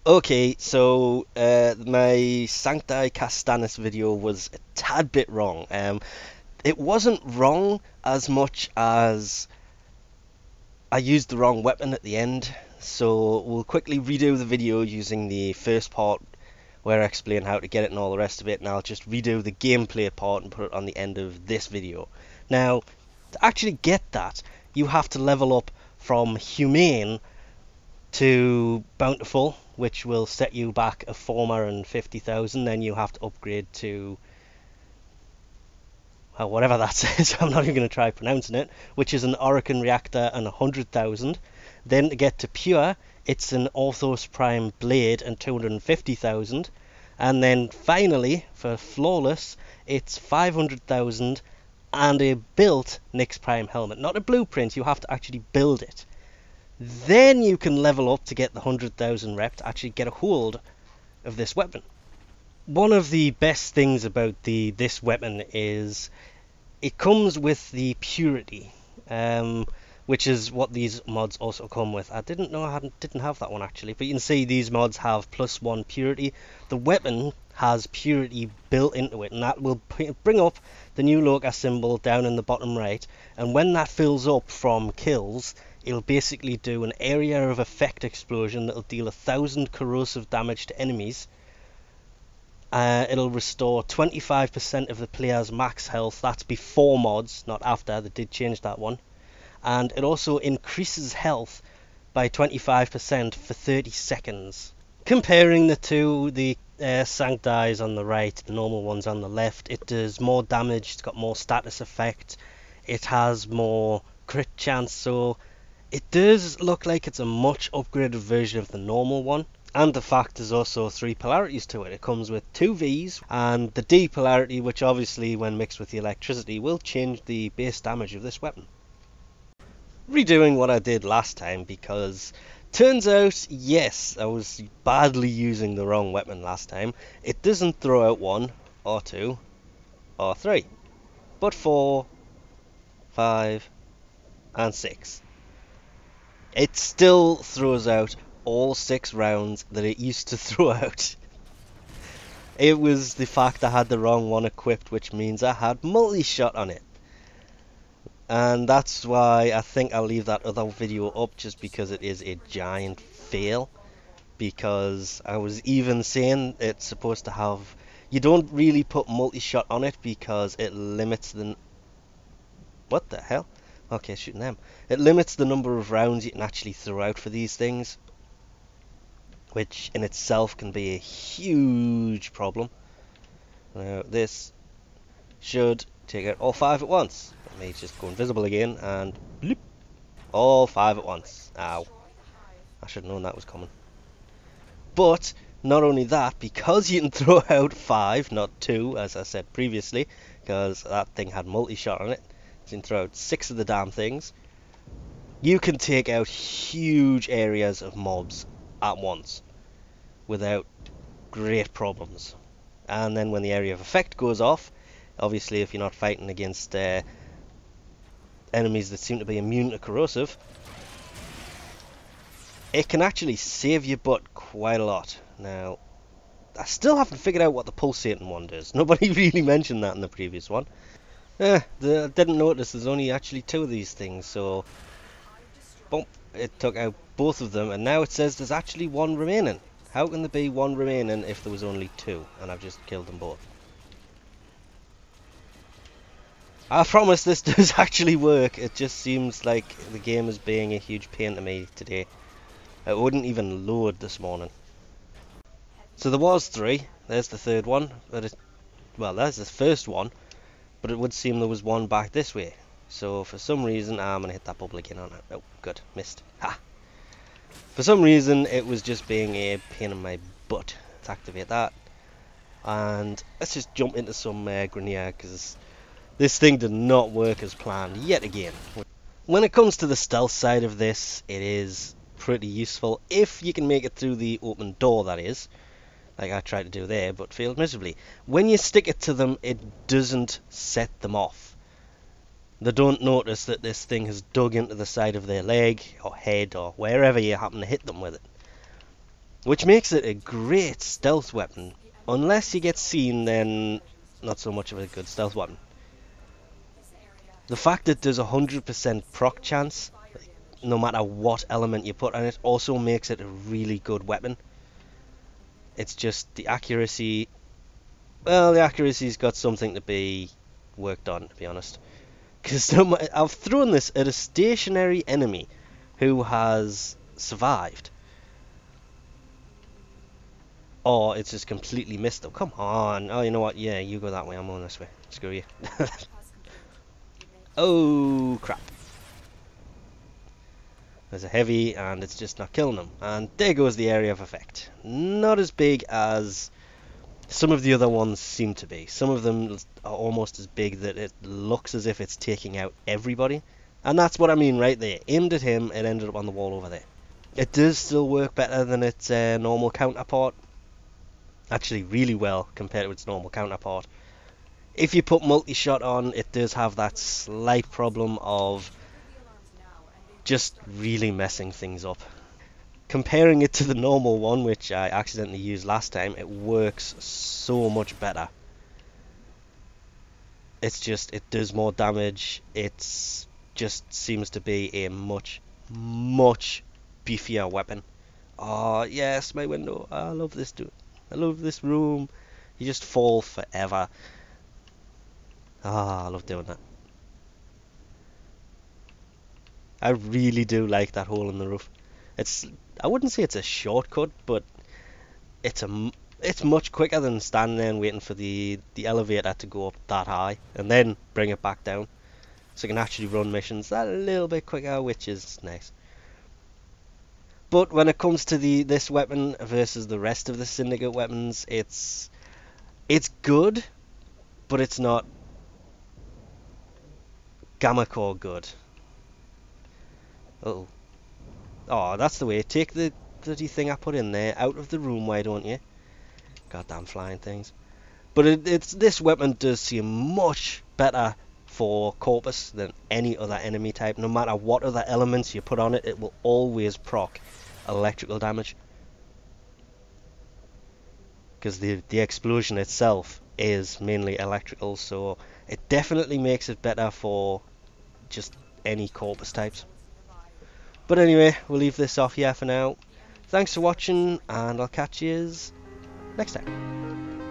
Okay, so my Sancti Castanas video was a tad bit wrong. It wasn't wrong as much as I used the wrong weapon at the end. So we'll quickly redo the video using the first part where I explain how to get it and all the rest of it, and I'll just redo the gameplay part and put it on the end of this video. Now, to actually get that, you have to level up from humane to bountiful, which will set you back a 450,000. Then you have to upgrade to whatever that says. I'm not even going to try pronouncing it, which is an Orokin reactor and 100,000. Then to get to pure, it's an Orthos Prime blade and 250,000. And then finally, for flawless, it's 500,000 and a built Nyx Prime helmet. Not a blueprint, you have to actually build it. Then you can level up to get the 100,000 rep to actually get a hold of this weapon. One of the best things about this weapon is it comes with the purity, which is what these mods also come with. I didn't know I didn't have that one actually, but you can see these mods have +1 purity. The weapon has purity built into it, and that will bring up the new Loka symbol down in the bottom right, and when that fills up from kills, it'll basically do an area of effect explosion that'll deal 1,000 corrosive damage to enemies. It'll restore 25% of the player's max health. That's before mods, not after. They did change that one. And it also increases health by 25% for 30 seconds. Comparing the two, the Sancti's on the right, the normal one's on the left, it does more damage, it's got more status effect, it has more crit chance, so it does look like it's a much upgraded version of the normal one. And the fact there's also 3 polarities to it. It comes with 2 V's, and the D polarity, which obviously when mixed with the electricity will change the base damage of this weapon. Redoing what I did last time, because turns out, yes, I was badly using the wrong weapon last time. It doesn't throw out 1 or 2 or 3, but 4, 5 and 6. It still throws out all 6 rounds that it used to throw out. It was the fact I had the wrong one equipped, which means I had multi-shot on it. And that's why I think I'll leave that other video up, just because it is a giant fail. Because I was even saying it's supposed to have... You don't really put multi-shot on it because it limits the... What the hell? Okay, shooting them. It limits the number of rounds you can actually throw out for these things, which in itself can be a huge problem. Now this should take out all 5 at once. Let me just go invisible again and bloop, all 5 at once. Ow. I should have known that was coming. But not only that, because you can throw out 5, not 2, as I said previously, because that thing had multi-shot on it, you can throw out 6 of the damn things, you can take out huge areas of mobs at once without great problems. And then when the area of effect goes off, obviously if you're not fighting against enemies that seem to be immune to corrosive, it can actually save your butt quite a lot. Now, I still haven't figured out what the pulsating one does. Nobody really mentioned that in the previous one. I didn't notice there's only actually 2 of these things, so boom, it took out both of them, and now it says there's actually 1 remaining. How can there be 1 remaining if there was only 2 and I've just killed them both? I promise this does actually work. It just seems like the game is being a huge pain to me today. It wouldn't even load this morning. So there was 3. There's the 3rd one. Well, there's the first one, but it would seem there was 1 back this way. So for some reason, I'm going to hit that bubble again on it. Oh, good. Missed. Ha! For some reason, it was just being a pain in my butt to activate that. And let's just jump into some Grenier, because this thing did not work as planned yet again. When it comes to the stealth side of this, it is pretty useful if you can make it through the open door, that is. Like I tried to do there, but failed miserably. When you stick it to them, it doesn't set them off. They don't notice that this thing has dug into the side of their leg or head or wherever you happen to hit them with it. which makes it a great stealth weapon. Unless you get seen, then not so much of a good stealth weapon. The fact that there's 100% proc chance, no matter what element you put on it, also makes it a really good weapon. It's just the accuracy. Well, the accuracy's got something to be worked on, to be honest. Because I've thrown this at a stationary enemy who has survived. Or it's just completely missed them. Come on. Oh, you know what? Yeah, you go that way. I'm going this way. Screw you. Oh, crap. There's a heavy and it's just not killing them. And there goes the area of effect. Not as big as some of the other ones seem to be. Some of them are almost as big that it looks as if it's taking out everybody. And that's what I mean right there. Aimed at him, it ended up on the wall over there. It does still work better than its normal counterpart. Actually, really well compared to its normal counterpart. If you put multi-shot on, it does have that slight problem of just really messing things up. Comparing it to the normal one, which I accidentally used last time, it works so much better. It's just, it does more damage. It's just seems to be a much, much beefier weapon. Oh, yes, my window. I love this dude. I love this room. You just fall forever. Ah, I love doing that. I really do like that hole in the roof. I wouldn't say it's a shortcut, but it's much quicker than standing there and waiting for the elevator to go up that high and then bring it back down. So you can actually run missions that a little bit quicker, which is nice. But when it comes to this weapon versus the rest of the Syndicate weapons, it's good, but it's not Gamma Core good. Oh, that's the way. Take the bloody thing I put in there out of the room, why don't you? Goddamn flying things. But this weapon does seem much better for Corpus than any other enemy type. No matter what other elements you put on it, it will always proc electrical damage. Because the explosion itself is mainly electrical, so it definitely makes it better for just any Corpus types. But anyway, we'll leave this off here for now. Thanks for watching, and I'll catch you next time.